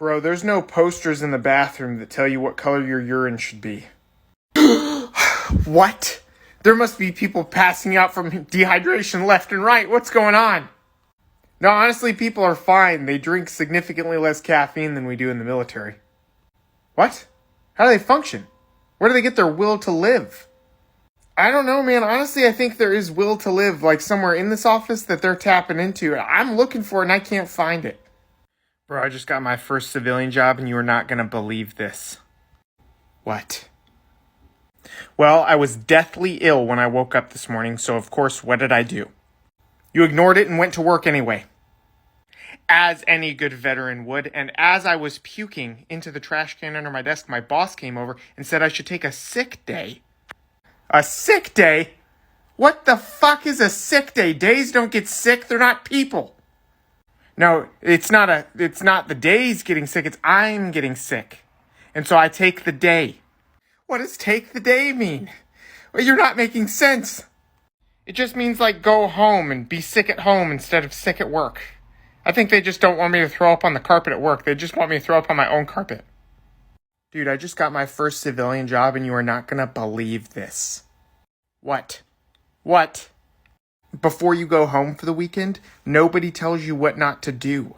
Bro, there's no posters in the bathroom that tell you what color your urine should be. What? There must be people passing out from dehydration left and right. What's going on? No, honestly, people are fine. They drink significantly less caffeine than we do in the military. What? How do they function? Where do they get their will to live? I don't know, man. Honestly, I think there is will to live, like somewhere in this office that they're tapping into. I'm looking for it and I can't find it. Bro, I just got my first civilian job and you are not going to believe this. What? Well, I was deathly ill when I woke up this morning, so of course, what did I do? You ignored it and went to work anyway. As any good veteran would, and as I was puking into the trash can under my desk, my boss came over and said I should take a sick day. A sick day? What the fuck is a sick day? Days don't get sick, they're not people. No, it's not the days getting sick, it's I'm getting sick. And so I take the day. What does take the day mean? Well, you're not making sense. It just means like go home and be sick at home instead of sick at work. I think they just don't want me to throw up on the carpet at work. They just want me to throw up on my own carpet. Dude, I just got my first civilian job and you are not gonna believe this. What? What? Before you go home for the weekend, nobody tells you what not to do.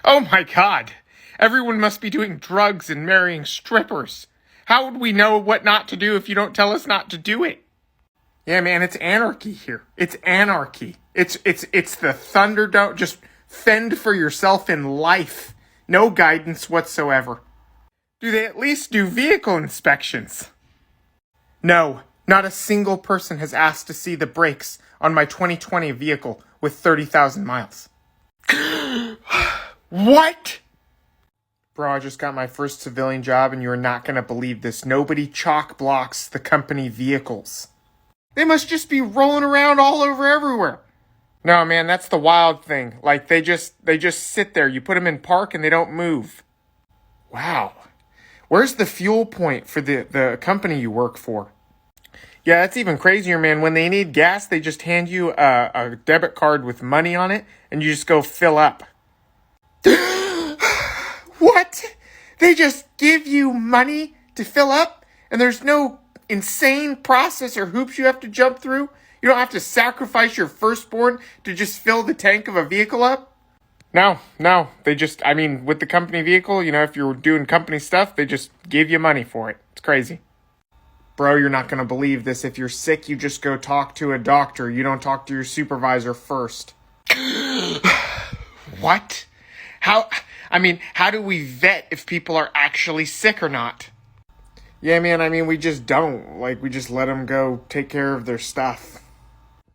Oh my God! Everyone must be doing drugs and marrying strippers. How would we know what not to do if you don't tell us not to do it? Yeah, man, it's anarchy here. It's anarchy. It's the Thunderdome. Just fend for yourself in life. No guidance whatsoever. Do they at least do vehicle inspections? No, not a single person has asked to see the brakes on my 2020 vehicle with 30,000 miles. What? Bro, I just got my first civilian job and you're not going to believe this. Nobody chalk blocks the company vehicles. They must just be rolling around all over everywhere. No, man, that's the wild thing. Like, they just sit there. You put them in park and they don't move. Wow. Where's the fuel point for the company you work for? Yeah, that's even crazier, man. When they need gas, they just hand you a debit card with money on it and you just go fill up. What? They just give you money to fill up? And there's no insane process or hoops you have to jump through? You don't have to sacrifice your firstborn to just fill the tank of a vehicle up? No. They just, with the company vehicle, if you're doing company stuff, they just give you money for it. It's crazy. Bro, you're not going to believe this. If you're sick, you just go talk to a doctor. You don't talk to your supervisor first. What? How do we vet if people are actually sick or not? Yeah, man, we just don't. We just let them go take care of their stuff.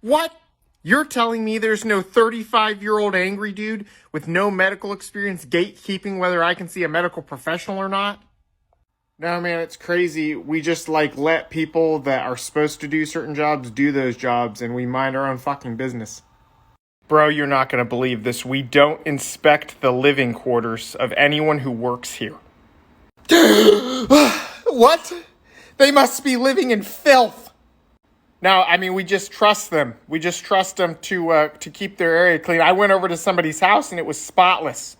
What? You're telling me there's no 35-year-old angry dude with no medical experience gatekeeping whether I can see a medical professional or not? No, man, it's crazy. We just, let people that are supposed to do certain jobs do those jobs, and we mind our own fucking business. Bro, you're not going to believe this. We don't inspect the living quarters of anyone who works here. What? They must be living in filth. No, we just trust them. We just trust them to keep their area clean. I went over to somebody's house and it was spotless.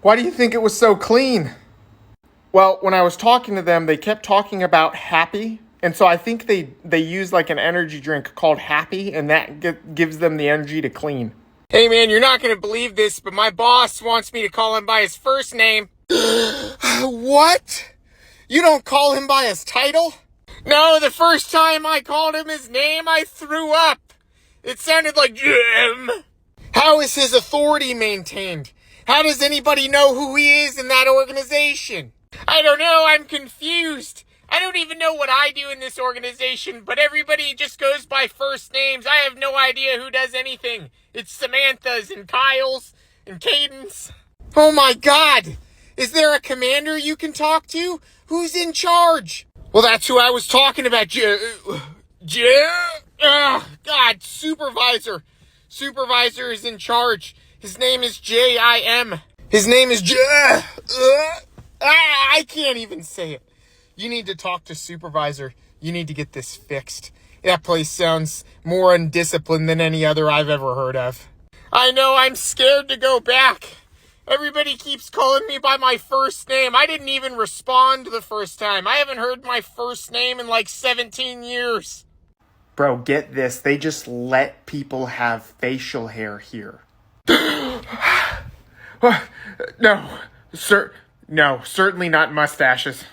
Why do you think it was so clean? Well, when I was talking to them, they kept talking about Happy. And so I think they use an energy drink called Happy, and that gives them the energy to clean. Hey, man, you're not going to believe this, but my boss wants me to call him by his first name. What? You don't call him by his title? No, the first time I called him his name, I threw up. It sounded like Jim. How is his authority maintained? How does anybody know who he is in that organization? I don't know, I'm confused. I don't even know what I do in this organization, but everybody just goes by first names. I have no idea who does anything. It's Samantha's and Kyle's and Caden's. Oh my God! Is there a commander you can talk to? Who's in charge? Well, that's who I was talking about. God, supervisor. Supervisor is in charge. His name is J.I.M. His name is I can't even say it. You need to talk to supervisor. You need to get this fixed. That place sounds more undisciplined than any other I've ever heard of. I know, I'm scared to go back. Everybody keeps calling me by my first name. I didn't even respond the first time. I haven't heard my first name in like 17 years. Bro, get this. They just let people have facial hair here. No, certainly not mustaches.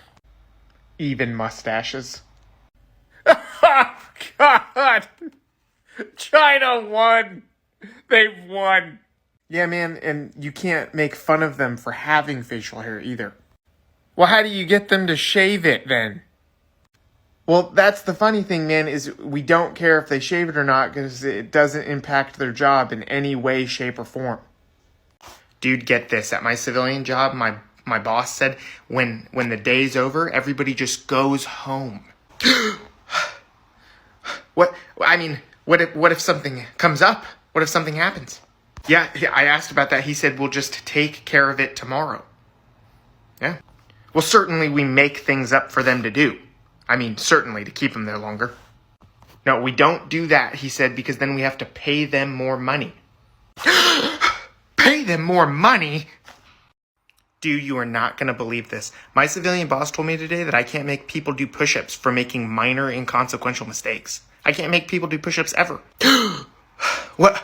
Even mustaches. God! China won! They've won! Yeah, man, and you can't make fun of them for having facial hair either. Well, how do you get them to shave it then? Well, that's the funny thing, man, is we don't care if they shave it or not because it doesn't impact their job in any way, shape, or form. Dude, get this. At my civilian job, my boss said when the day's over, everybody just goes home. What if something comes up? What if something happens? Yeah, I asked about that. He said, we'll just take care of it tomorrow. Yeah. Well, certainly we make things up for them to do. Certainly to keep them there longer. No, we don't do that, he said, because then we have to pay them more money. Pay them more money? Dude, you are not going to believe this. My civilian boss told me today that I can't make people do push-ups for making minor inconsequential mistakes. I can't make people do push-ups ever. What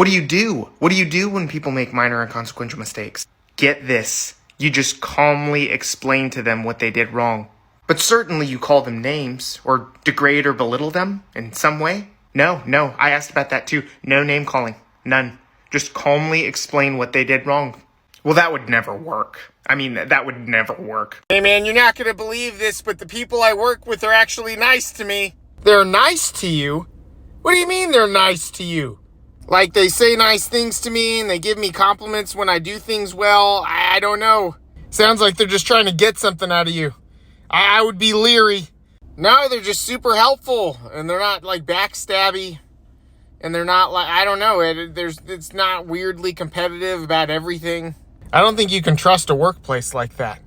do you do? What do you do when people make minor inconsequential mistakes? Get this. You just calmly explain to them what they did wrong. But certainly you call them names or degrade or belittle them in some way. No, I asked about that too. No name calling. None. Just calmly explain what they did wrong. Well, that would never work. That would never work. Hey man, you're not going to believe this, but the people I work with are actually nice to me. They're nice to you? What do you mean they're nice to you? Like they say nice things to me and they give me compliments when I do things well. I don't know. Sounds like they're just trying to get something out of you. I would be leery. No, they're just super helpful and they're not like backstabby and they're not like, I don't know. It's not weirdly competitive about everything. I don't think you can trust a workplace like that.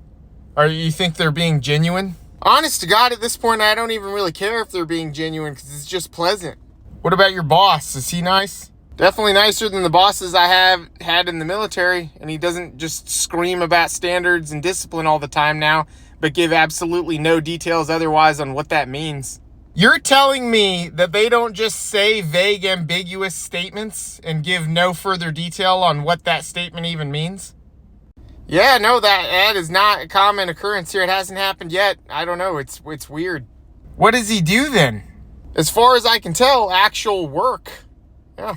Or you think they're being genuine? Honest to God, at this point, I don't even really care if they're being genuine because it's just pleasant. What about your boss? Is he nice? Definitely nicer than the bosses I have had in the military, and he doesn't just scream about standards and discipline all the time now, but give absolutely no details otherwise on what that means. You're telling me that they don't just say vague, ambiguous statements and give no further detail on what that statement even means? Yeah, no, that is not a common occurrence here. It hasn't happened yet. I don't know. It's weird. What does he do then? As far as I can tell, actual work. Yeah.